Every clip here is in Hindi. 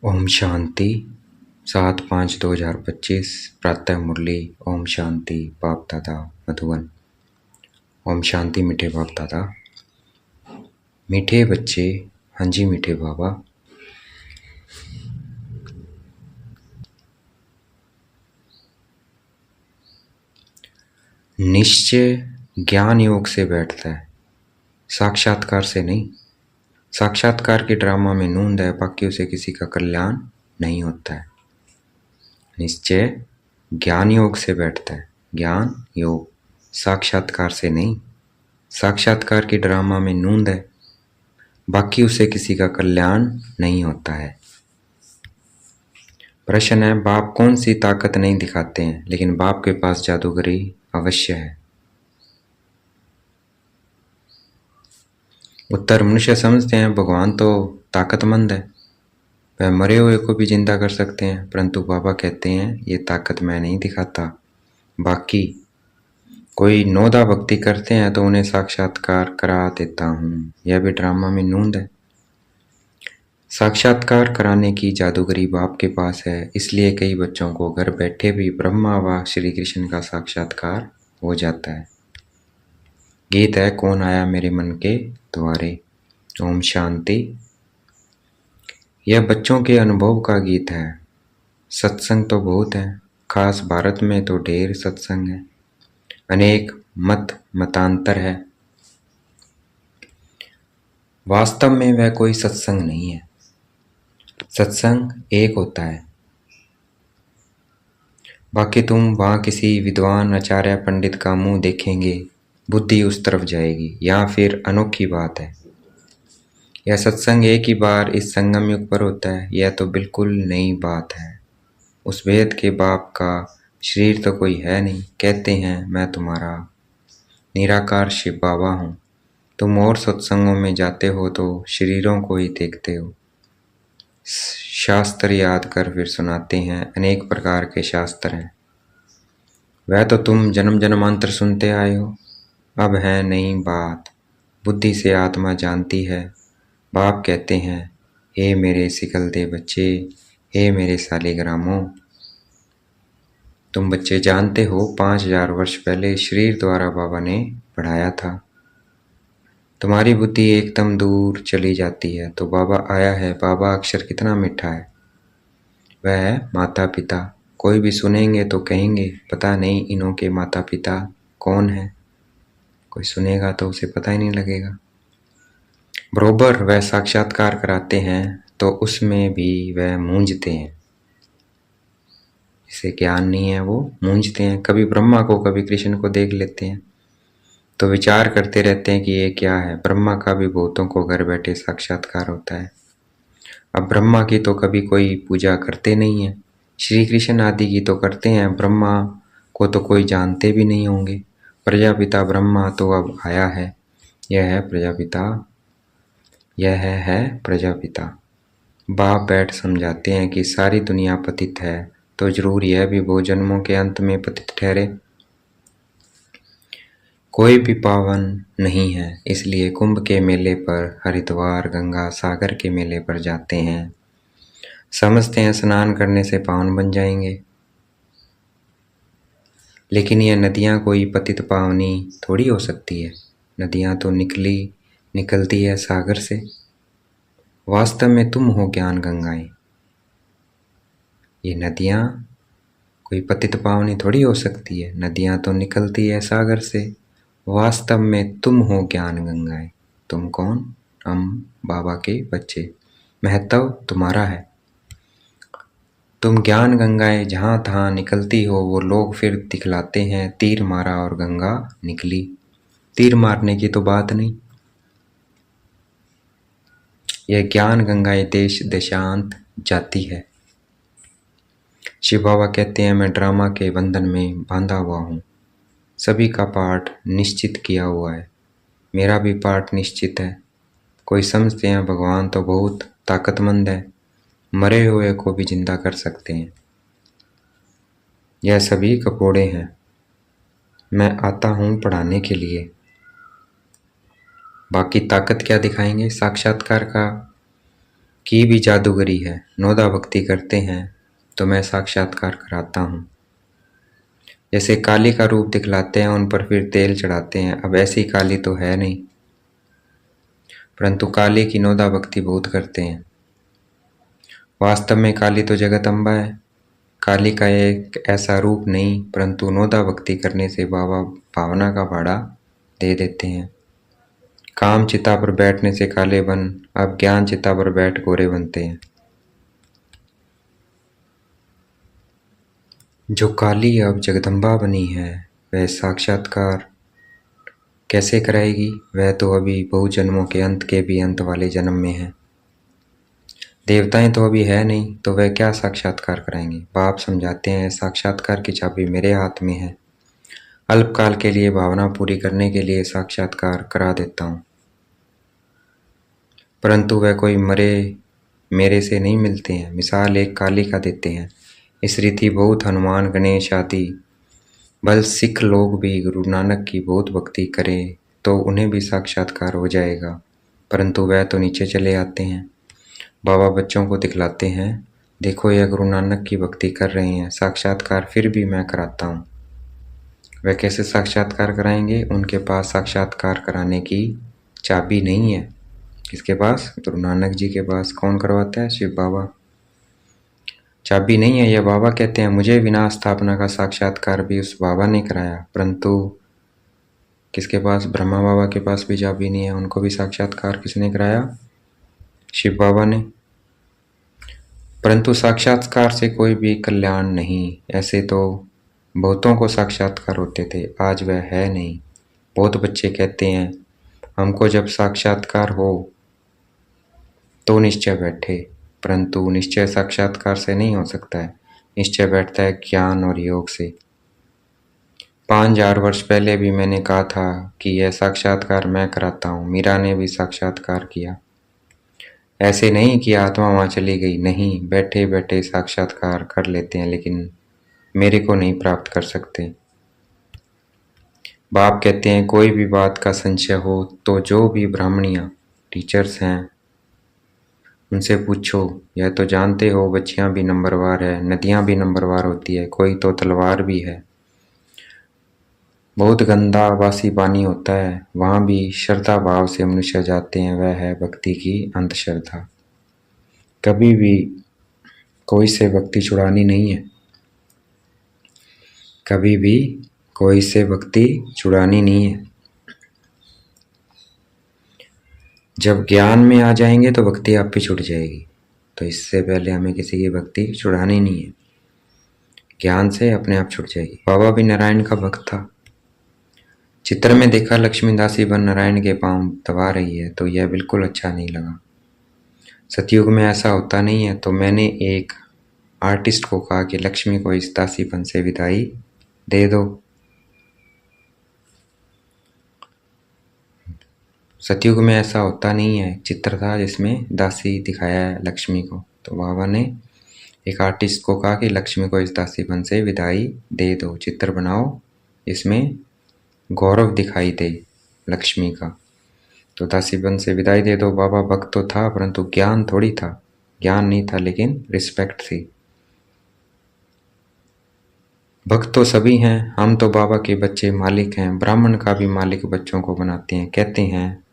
ओम शांति 7/5/2025 प्रातः मुरली। ओम शांति बाप दादा मधुबन। ओम शांति मीठे बाप दादा, मीठे बच्चे। हाँ जी मीठे बाबा। निश्चय ज्ञान योग से बैठता है, साक्षात्कार से नहीं। साक्षात्कार के ड्रामा में नूंद है, बाकी उसे किसी का कल्याण नहीं होता है। निश्चय ज्ञान योग से बैठता है, ज्ञान योग, साक्षात्कार से नहीं। साक्षात्कार के ड्रामा में नूंद है, बाकी उसे किसी का कल्याण नहीं होता है। प्रश्न है, बाप कौन सी ताकत नहीं दिखाते हैं, लेकिन बाप के पास जादूगरी अवश्य है। उत्तर, मनुष्य समझते हैं भगवान तो ताकतमंद है, वह मरे हुए को भी जिंदा कर सकते हैं, परंतु बाबा कहते हैं ये ताकत मैं नहीं दिखाता। बाकी कोई नौदा भक्ति करते हैं तो उन्हें साक्षात्कार करा देता हूँ, यह भी ड्रामा में नूंद है। साक्षात्कार कराने की जादूगरी बाप के पास है, इसलिए कई बच्चों को घर बैठे भी ब्रह्मा व श्री कृष्ण का साक्षात्कार हो जाता है। गीत है, कौन आया मेरे मन के द्वारे। ओम शांति। यह बच्चों के अनुभव का गीत है। सत्संग तो बहुत है, खास भारत में तो ढेर सत्संग है, अनेक मतांतर है। वास्तव में वह कोई सत्संग नहीं है, सत्संग एक होता है। बाकी तुम वहाँ किसी विद्वान आचार्य पंडित का मुंह देखेंगे, बुद्धि उस तरफ जाएगी, या फिर अनोखी बात है। यह सत्संग एक ही बार इस संगम युग पर होता है, यह तो बिल्कुल नई बात है। उस वेद के बाप का शरीर तो कोई है नहीं, कहते हैं मैं तुम्हारा निराकार शिव बाबा हूँ। तुम और सत्संगों में जाते हो तो शरीरों को ही देखते हो। शास्त्र याद कर फिर सुनाते हैं, अनेक प्रकार के शास्त्र हैं, वह तो तुम जन्म जन्मांतर सुनते आए हो। अब है नई बात, बुद्धि से आत्मा जानती है। बाप कहते हैं, हे मेरे सिकलते बच्चे, हे मेरे सालिग्रामों, तुम बच्चे जानते हो 5000 वर्ष पहले शरीर द्वारा बाबा ने पढ़ाया था। तुम्हारी बुद्धि एकदम दूर चली जाती है तो बाबा आया है। बाबा अक्षर कितना मीठा है, वह है माता पिता। कोई भी सुनेंगे तो कहेंगे पता नहीं इन्हों के माता पिता कौन है। कोई सुनेगा तो उसे पता ही नहीं लगेगा। बरोबर वह साक्षात्कार कराते हैं तो उसमें भी वह मूंझते हैं, जिसे ज्ञान नहीं है वो मूंझते हैं। कभी ब्रह्मा को कभी कृष्ण को देख लेते हैं तो विचार करते रहते हैं कि ये क्या है। ब्रह्मा का भी बहुतों को घर बैठे साक्षात्कार होता है। अब ब्रह्मा की तो कभी कोई पूजा करते नहीं है, श्री कृष्ण आदि की तो करते हैं, ब्रह्मा को तो कोई जानते भी नहीं होंगे। प्रजापिता ब्रह्मा तो अब आया है, यह है प्रजापिता, यह है प्रजापिता। बाप बैठ समझाते हैं कि सारी दुनिया पतित है, तो जरूर यह भी बहु जन्मों के अंत में पतित ठहरे। कोई भी पावन नहीं है, इसलिए कुंभ के मेले पर, हरिद्वार गंगा सागर के मेले पर जाते हैं, समझते हैं स्नान करने से पावन बन जाएंगे। लेकिन यह नदियाँ कोई पतित पावनी थोड़ी हो सकती है, नदियाँ तो निकलती है सागर से। वास्तव में तुम हो ज्ञान गंगाएं। ये नदियाँ कोई पतित पावनी थोड़ी हो सकती है, नदियाँ तो निकलती है सागर से। वास्तव में तुम हो ज्ञान गंगाएं। तुम कौन? हम बाबा के बच्चे। महत्व तुम्हारा है। तुम ज्ञान गंगाएं जहाँ तहाँ निकलती हो, वो लोग फिर दिखलाते हैं तीर मारा और गंगा निकली। तीर मारने की तो बात नहीं। यह ज्ञान गंगाएं देश देशांत जाती है। शिव बाबा कहते हैं मैं ड्रामा के बंधन में बांधा हुआ हूँ, सभी का पाठ निश्चित किया हुआ है, मेरा भी पाठ निश्चित है। कोई समझते हैं भगवान तो बहुत ताकतमंद है, मरे हुए को भी जिंदा कर सकते हैं। यह सभी कपोड़े हैं, मैं आता हूँ पढ़ाने के लिए। बाकी ताकत क्या दिखाएंगे? साक्षात्कार का की भी जादूगरी है, नौदा भक्ति करते हैं तो मैं साक्षात्कार कराता हूँ। जैसे काली का रूप दिखलाते हैं, उन पर फिर तेल चढ़ाते हैं। अब ऐसी काली तो है नहीं, परंतु काली की नौदा भक्ति बहुत करते हैं। वास्तव में काली तो जगत अम्बा है। काली का एक ऐसा रूप नहीं, परंतु नौदा भक्ति करने से बाबा भावना का भाड़ा दे देते हैं। काम चिता पर बैठने से काले बन, अब ज्ञान चिता पर बैठ गोरे बनते हैं। जो काली अब जगदम्बा बनी है, वह साक्षात्कार कैसे कराएगी? वह तो अभी बहु जन्मों के अंत के भी अंत वाले जन्म में है। देवताएं तो अभी है नहीं, तो वह क्या साक्षात्कार कराएंगे? बाप समझाते हैं, साक्षात्कार की चाबी मेरे हाथ में है। अल्पकाल के लिए भावना पूरी करने के लिए साक्षात्कार करा देता हूँ, परंतु वह कोई मरे मेरे से नहीं मिलते हैं। मिसाल एक काली का देते हैं। इस रीति बहुत हनुमान गणेश आदि बल सिख लोग भी गुरु नानक की बहुत भक्ति करें तो उन्हें भी साक्षात्कार हो जाएगा, परंतु वह तो नीचे चले आते हैं। बाबा बच्चों को दिखलाते हैं, देखो यह गुरु नानक की भक्ति कर रहे हैं, साक्षात्कार फिर भी मैं कराता हूँ। वह कैसे साक्षात्कार कराएंगे? उनके पास साक्षात्कार कराने की चाबी नहीं है। किसके पास? गुरु नानक जी के पास। कौन करवाता है? शिव बाबा। चाबी नहीं है। यह बाबा कहते हैं, मुझे विनाश स्थापना का साक्षात्कार भी उस बाबा ने कराया, परंतु किसके पास? ब्रह्मा बाबा के पास भी चाबी नहीं है। उनको भी साक्षात्कार किसने कराया? शिव बाबा ने। परंतु साक्षात्कार से कोई भी कल्याण नहीं। ऐसे तो बहुतों को साक्षात्कार होते थे, आज वह है नहीं। बहुत बच्चे कहते हैं, हमको जब साक्षात्कार हो तो निश्चय बैठे, परंतु निश्चय साक्षात्कार से नहीं हो सकता है। निश्चय बैठता है ज्ञान और योग से। 5000 वर्ष पहले भी मैंने कहा था कि यह साक्षात्कार मैं कराता हूँ। मीरा ने भी साक्षात्कार किया। ऐसे नहीं कि आत्मा वहाँ चली गई, नहीं, बैठे बैठे साक्षात्कार कर लेते हैं, लेकिन मेरे को नहीं प्राप्त कर सकते। बाप कहते हैं, कोई भी बात का संशय हो तो जो भी ब्राह्मणियाँ टीचर्स हैं उनसे पूछो। यह तो जानते हो बच्चियाँ भी नंबरवार है, नदियाँ भी नंबरवार होती है, कोई तो तलवार भी है। बहुत गंदा बासी पानी होता है, वहाँ भी श्रद्धा भाव से मनुष्य जाते हैं। वह है भक्ति की अंधश्रद्धा। कभी भी कोई से भक्ति छुड़ानी नहीं है, कभी भी कोई से भक्ति छुड़ानी नहीं है। जब ज्ञान में आ जाएंगे तो भक्ति आप ही छूट जाएगी। तो इससे पहले हमें किसी की भक्ति छुड़ानी नहीं है, ज्ञान से अपने आप छूट जाएगी। बाबा भी नारायण का भक्त था। चित्र में देखा लक्ष्मी दासी बन नारायण के पांव दबा रही है, तो यह बिल्कुल अच्छा नहीं लगा। सतयुग में ऐसा होता नहीं है, तो मैंने एक आर्टिस्ट को कहा कि लक्ष्मी को इस दासीपन से विदाई दे दो। सतयुग में ऐसा होता नहीं है। चित्र था जिसमें दासी दिखाया है लक्ष्मी को, तो बाबा ने एक आर्टिस्ट को कहा कि लक्ष्मी को इस दासीपन से विदाई दे दो, चित्र बनाओ इसमें गौरव दिखाई दे लक्ष्मी का। तो दासीपन से विदाई दे दो। बाबा भक्त तो था, परंतु ज्ञान थोड़ी था। ज्ञान नहीं था, लेकिन रिस्पेक्ट थी। भक्त तो सभी हैं, हम तो बाबा के बच्चे मालिक हैं। ब्राह्मण का भी मालिक बच्चों को बनाते हैं। कहते हैं,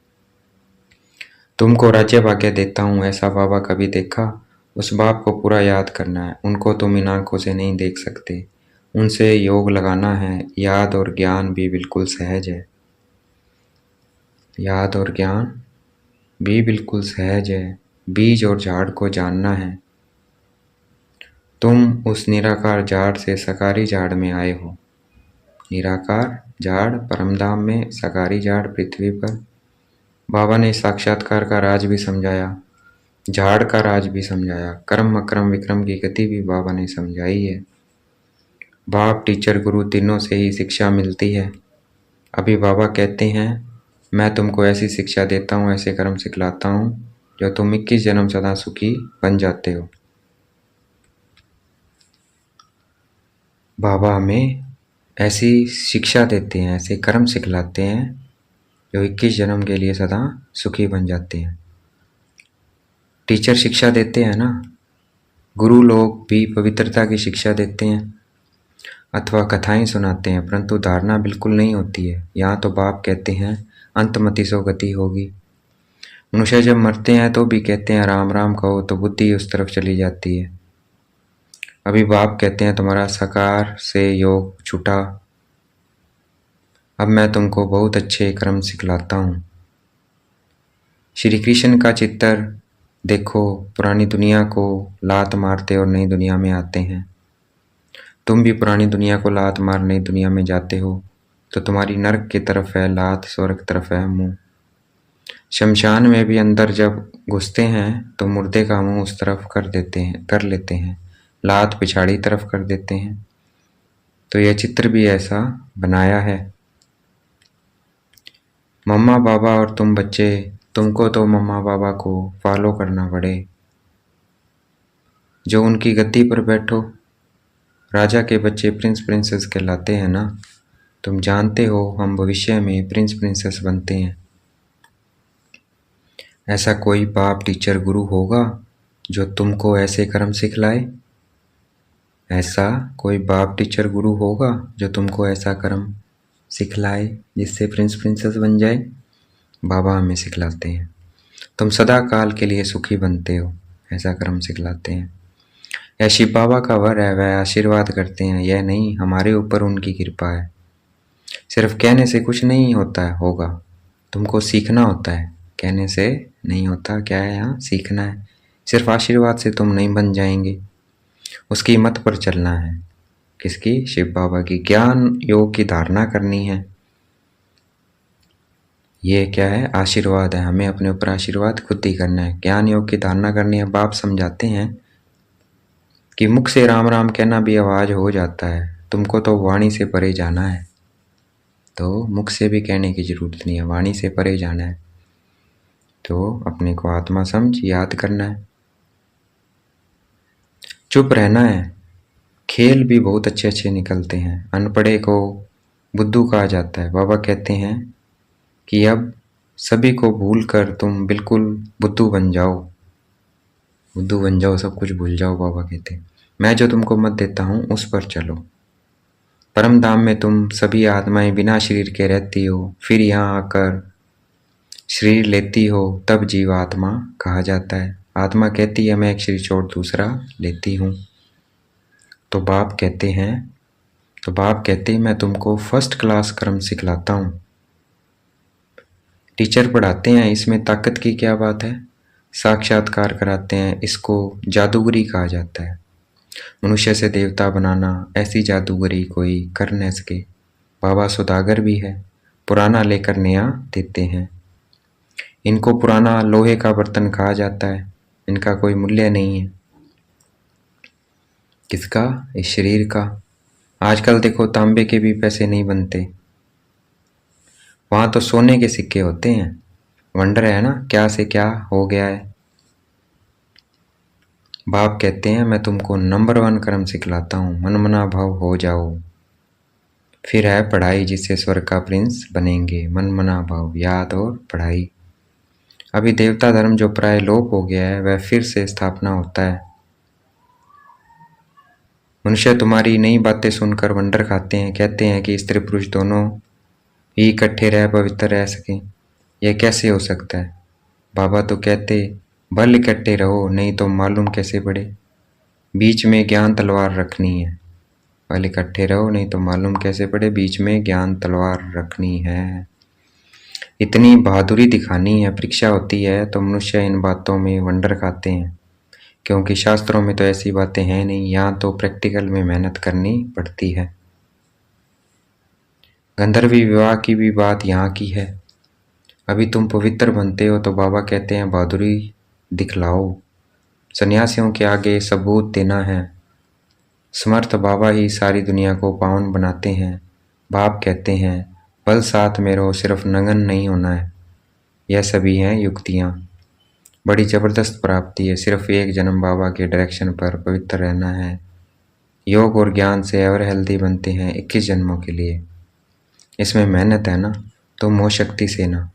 तुमको राज्य भाग्य देता हूँ, ऐसा बाबा कभी देखा? उस बाप को पूरा याद करना है। उनको तुम इन आंखों से नहीं देख सकते, उनसे योग लगाना है। याद और ज्ञान भी बिल्कुल सहज है। याद और ज्ञान भी बिल्कुल सहज है। बीज और झाड़ को जानना है। तुम उस निराकार झाड़ से सकारी झाड़ में आए हो। निराकार झाड़ परमधाम में, सकारी झाड़ पृथ्वी पर। बाबा ने साक्षात्कार का राज भी समझाया, झाड़ का राज भी समझाया, कर्म अक्रम विक्रम की गति भी बाबा ने समझाई है। बाप टीचर गुरु तीनों से ही शिक्षा मिलती है। अभी बाबा कहते हैं, मैं तुमको ऐसी शिक्षा देता हूँ, ऐसे कर्म सिखलाता हूँ जो तुम 21 जन्म सदा सुखी बन जाते हो। बाबा हमें ऐसी शिक्षा देते हैं, ऐसे कर्म सिखलाते हैं जो 21 जन्म के लिए सदा सुखी बन जाते हैं। टीचर शिक्षा देते हैं ना, गुरु लोग भी पवित्रता की शिक्षा देते हैं अथवा कथाएं सुनाते हैं, परंतु धारणा बिल्कुल नहीं होती है। यहाँ तो बाप कहते हैं अंतमति सो गति होगी। मनुष्य जब मरते हैं तो भी कहते हैं राम राम कहो, तो बुद्धि उस तरफ चली जाती है। अभी बाप कहते हैं तुम्हारा साकार से योग छूटा, अब मैं तुमको बहुत अच्छे कर्म सिखलाता हूँ। श्री कृष्ण का चित्र देखो, पुरानी दुनिया को लात मारते और नई दुनिया में आते हैं। तुम भी पुरानी दुनिया को लात मार नई दुनिया में जाते हो, तो तुम्हारी नरक की तरफ है लात, स्वर्ग तरफ है मुंह। शमशान में भी अंदर जब घुसते हैं तो मुर्दे का मुंह उस तरफ कर लेते हैं, लात पिछाड़ी तरफ कर देते हैं। तो यह चित्र भी ऐसा बनाया है। मम्मा बाबा और तुम बच्चे, तुमको तो मम्मा बाबा को फॉलो करना पड़े, जो उनकी गद्दी पर बैठो। राजा के बच्चे प्रिंस प्रिंसेस कहलाते हैं ना। तुम जानते हो हम भविष्य में प्रिंस प्रिंसेस बनते हैं। ऐसा कोई बाप टीचर गुरु होगा जो तुमको ऐसे कर्म सिखलाए? ऐसा कोई बाप टीचर गुरु होगा जो तुमको ऐसा कर्म सिखलाए जिससे प्रिंस प्रिंसेस बन जाए? बाबा हमें सिखलाते हैं तुम सदा काल के लिए सुखी बनते हो, ऐसा कर्म सिखलाते हैं। यह शिव बाबा का वर है, वह आशीर्वाद करते हैं, यह नहीं हमारे ऊपर उनकी कृपा है। सिर्फ कहने से कुछ नहीं होता है, होगा तुमको सीखना होता है, कहने से नहीं होता। क्या है यहाँ? सीखना है। सिर्फ आशीर्वाद से तुम नहीं बन जाएंगे, उसकी मत पर चलना है। किसकी? शिव बाबा की। ज्ञान योग की धारणा करनी है। ये क्या है? आशीर्वाद है। हमें अपने ऊपर आशीर्वाद खुद ही करना है, ज्ञान योग की धारणा करनी है। बाप समझाते हैं कि मुख से राम राम कहना भी आवाज हो जाता है, तुमको तो वाणी से परे जाना है। तो मुख से भी कहने की जरूरत नहीं है, वाणी से परे जाना है। तो अपने को आत्मा समझ याद करना है, चुप रहना है। खेल भी बहुत अच्छे अच्छे निकलते हैं। अनपढ़े को बुद्धू कहा जाता है। बाबा कहते हैं कि अब सभी को भूल कर तुम बिल्कुल बुद्धू बन जाओ, बुद्धू बन जाओ, सब कुछ भूल जाओ। बाबा कहते हैं मैं जो तुमको मत देता हूँ उस पर चलो। परम धाम में तुम सभी आत्माएं बिना शरीर के रहती हो, फिर यहाँ आकर शरीर लेती हो, तब जीवात्मा कहा जाता है। आत्मा कहती है मैं एक शरीर छोड़ दूसरा लेती हूँ। तो बाप कहते हैं मैं तुमको फर्स्ट क्लास कर्म सिखलाता हूँ। टीचर पढ़ाते हैं, इसमें ताकत की क्या बात है? साक्षात्कार कराते हैं, इसको जादूगरी कहा जाता है। मनुष्य से देवता बनाना, ऐसी जादूगरी कोई कर न सके। बाबा सौदागर भी है, पुराना लेकर नया देते हैं। इनको पुराना लोहे का बर्तन कहा जाता है, इनका कोई मूल्य नहीं है। किसका? इस शरीर का। आजकल देखो तांबे के भी पैसे नहीं बनते, वहां तो सोने के सिक्के होते हैं। वंडर है ना, क्या से क्या हो गया है। बाप कहते हैं मैं तुमको नंबर 1 कर्म सिखलाता हूँ, मनमना भाव हो जाओ। फिर है पढ़ाई, जिससे स्वर्ग का प्रिंस बनेंगे। मनमना भाव, याद और पढ़ाई। अभी देवता धर्म जो प्राय लोप हो गया है, वह फिर से स्थापना होता है। मनुष्य तुम्हारी नई बातें सुनकर वंडर खाते हैं, कहते हैं कि स्त्री पुरुष दोनों ही इकट्ठे रह पवित्र रह सकें। यह कैसे हो सकता है? बाबा तो कहते बल इकट्ठे रहो, नहीं तो मालूम कैसे पड़े। बीच में ज्ञान तलवार रखनी है। बल इकट्ठे रहो, नहीं तो मालूम कैसे पड़े, बीच में ज्ञान तलवार रखनी है। इतनी बहादुरी दिखानी है, परीक्षा होती है तो मनुष्य इन बातों में वंडर खाते हैं, क्योंकि शास्त्रों में तो ऐसी बातें हैं नहीं। यहाँ तो प्रैक्टिकल में मेहनत करनी पड़ती है। गंधर्वी विवाह की भी बात यहाँ की है। अभी तुम पवित्र बनते हो तो बाबा कहते हैं बहादुरी दिखलाओ, सन्यासियों के आगे सबूत देना है। समर्थ बाबा ही सारी दुनिया को पावन बनाते हैं। बाप कहते हैं बल साथ में रहो, सिर्फ नंगन नहीं होना है। यह सभी हैं युक्तियाँ। बड़ी ज़बरदस्त प्राप्ति है, सिर्फ एक जन्म बाबा के डायरेक्शन पर पवित्र रहना है। योग और ज्ञान से और हेल्दी बनते हैं 21 जन्मों के लिए। इसमें मेहनत है ना। तुम हो शक्ति से ना,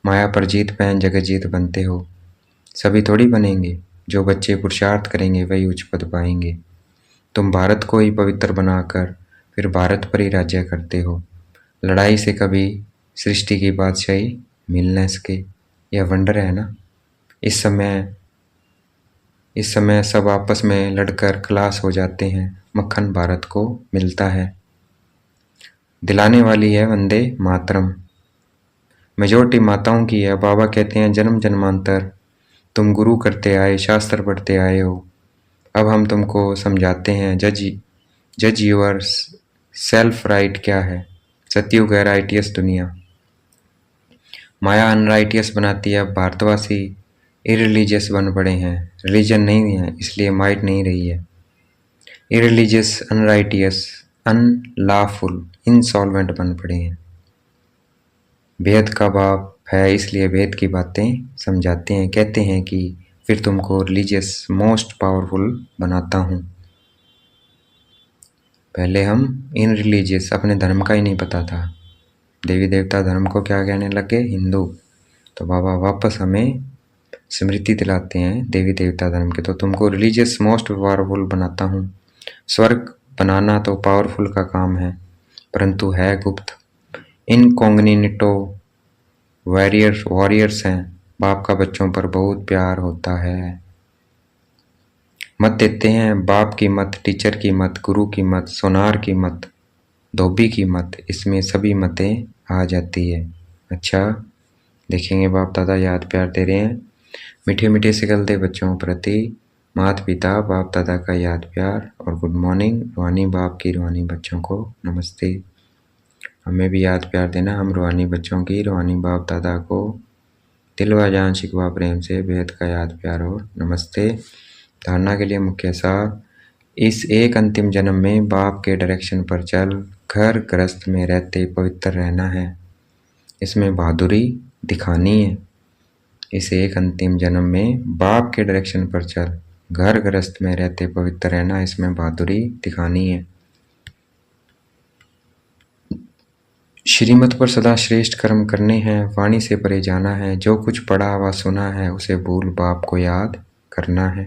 माया पर जीत पहन जगत जीत बनते हो। सभी थोड़ी बनेंगे, जो बच्चे पुरुषार्थ करेंगे वही उच्च पद पाएंगे। तुम भारत को ही पवित्र बनाकर फिर भारत पर ही राज्य करते हो। लड़ाई से कभी सृष्टि की बादशाही मिल न सके, यह वंडर है ना। इस समय सब आपस में लड़कर खलास हो जाते हैं, मक्खन भारत को मिलता है। दिलाने वाली है वंदे मातरम, मेजोरिटी माताओं की है। बाबा कहते हैं जन्म जन्मांतर तुम गुरु करते आए, शास्त्र पढ़ते आए हो। अब हम तुमको समझाते हैं जज यूर सेल्फ राइट क्या है। सतयुग है राइटियस दुनिया, माया अनराइटियस बनाती है। अब भारतवासी इरिलीजियस बन पड़े हैं, रिलीजन नहीं है इसलिए माइट नहीं रही है। इरिलीजियस, अनराइटियस, अनलॉफुल, इनसॉल्वेंट बन पड़े हैं। भेद का बाप है इसलिए भेद की बातें समझाते हैं, कहते हैं कि फिर तुमको रिलीजियस मोस्ट पावरफुल बनाता हूँ। पहले हम इन रिलीजियस, अपने धर्म का ही नहीं पता था, देवी देवता धर्म को क्या कहने लगे, हिंदू। तो बाबा वापस हमें स्मृति दिलाते हैं देवी देवता धर्म के। तो तुमको रिलीजियस मोस्ट पावरफुल बनाता हूँ। स्वर्ग बनाना तो पावरफुल का काम है, परंतु है गुप्त। इनकॉग्निटो वॉरियर्स हैं। बाप का बच्चों पर बहुत प्यार होता है। मत देते हैं बाप की मत, टीचर की मत, गुरु की मत, सोनार की मत, धोबी की मत, इसमें सभी मतें आ जाती है। अच्छा देखेंगे बाप दादा याद प्यार दे रहे हैं। मीठे मीठे से गलते बच्चों प्रति माता पिता बाप दादा का याद प्यार और गुड मॉर्निंग। रूहानी बाप की रूहानी बच्चों को नमस्ते। हमें भी याद प्यार देना, हम रूहानी बच्चों की रूहानी बाप दादा को दिल व जान शिकवा प्रेम से बेहद का याद प्यार और नमस्ते। धारणा के लिए मुख्य सार, इस एक अंतिम जन्म में बाप के डायरेक्शन पर चल, घर गृहस्थ में रहते पवित्र रहना है, इसमें बहादुरी दिखानी है। इस एक अंतिम जन्म में बाप के डायरेक्शन पर चल, घर गृहस्थ में रहते पवित्र रहना, इसमें बहादुरी दिखानी है। श्रीमत पर सदा श्रेष्ठ कर्म करने हैं, वाणी से परे जाना है, जो कुछ पढ़ा व सुना है उसे भूल बाप को याद करना है।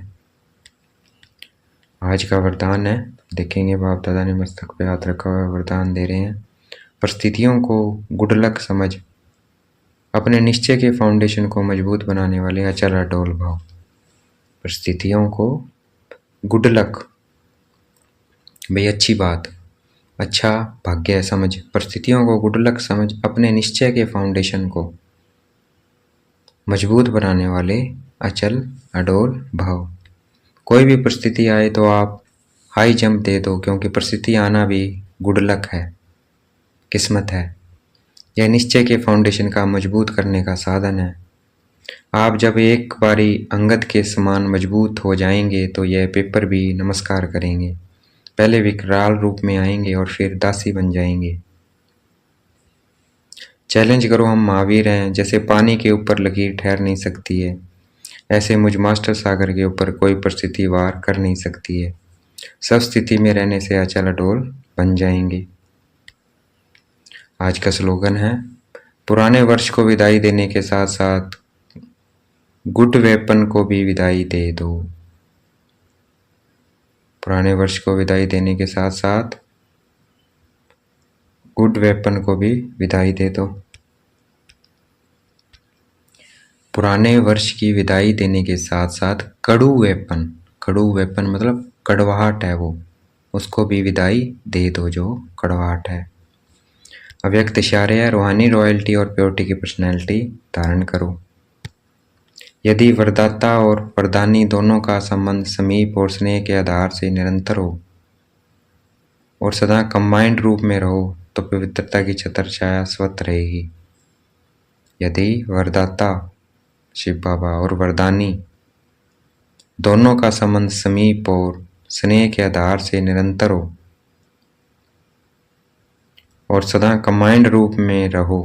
आज का वरदान है, देखेंगे बाप दादा ने मस्तक पे हाथ रखा हुआ वरदान दे रहे हैं। परिस्थितियों को गुडलक समझ, अपने निश्चय के फाउंडेशन को मजबूत बनाने वाले अचल अडोल भाव। परिस्थितियों को गुडलक, भाई अच्छी बात, अच्छा भाग्य समझ। परिस्थितियों को गुडलक समझ, अपने निश्चय के फाउंडेशन को मजबूत बनाने वाले अचल अडोल भाव। कोई भी परिस्थिति आए तो आप हाई जंप दे दो, क्योंकि परिस्थिति आना भी गुड लक है, किस्मत है। यह निश्चय के फाउंडेशन का मजबूत करने का साधन है। आप जब एक बारी अंगद के समान मजबूत हो जाएंगे तो यह पेपर भी नमस्कार करेंगे। पहले विकराल रूप में आएंगे और फिर दासी बन जाएंगे। चैलेंज करो, हम महावीर हैं। जैसे पानी के ऊपर लकीर ठहर नहीं सकती है, ऐसे मुझ मास्टर सागर के ऊपर कोई परिस्थिति वार कर नहीं सकती है। सब स्थिति में रहने से अचल अडोल बन जाएंगे। आज का स्लोगन है, पुराने वर्ष को विदाई देने के साथ साथ गुड वेपन को भी विदाई दे दो। पुराने वर्ष को विदाई देने के साथ साथ गुड वेपन को भी विदाई दे दो। पुराने वर्ष की विदाई देने के साथ साथ कड़ू वेपन मतलब कड़वाहट है वो, उसको भी विदाई दे दो जो कड़वाहट है। अव्यक्त इशारे है, रूहानी रॉयल्टी और प्योरिटी की पर्सनैलिटी धारण करो। यदि वरदाता और वरदानी दोनों का संबंध समीप और स्नेह के आधार से निरंतर हो और सदा कंबाइंड रूप में रहो तो पवित्रता की छत्र छाया स्वत रहेगी। यदि वरदाता शिव बाबा और वरदानी दोनों का संबंध समीप और स्नेह के आधार से निरंतर हो और सदा कंबाइंड रूप में रहो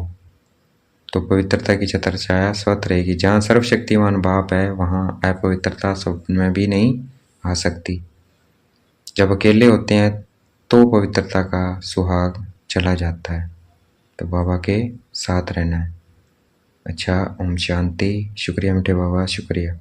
तो पवित्रता की छत्र छाया स्वत रहेगी। जहाँ सर्वशक्तिमान बाप है वहाँ अपवित्रता स्वप्न में भी नहीं आ सकती। जब अकेले होते हैं तो पवित्रता का सुहाग चला जाता है। तो बाबा के साथ रहना है। अच्छा, ओम शांति। शुक्रिया मीठे बाबा, शुक्रिया।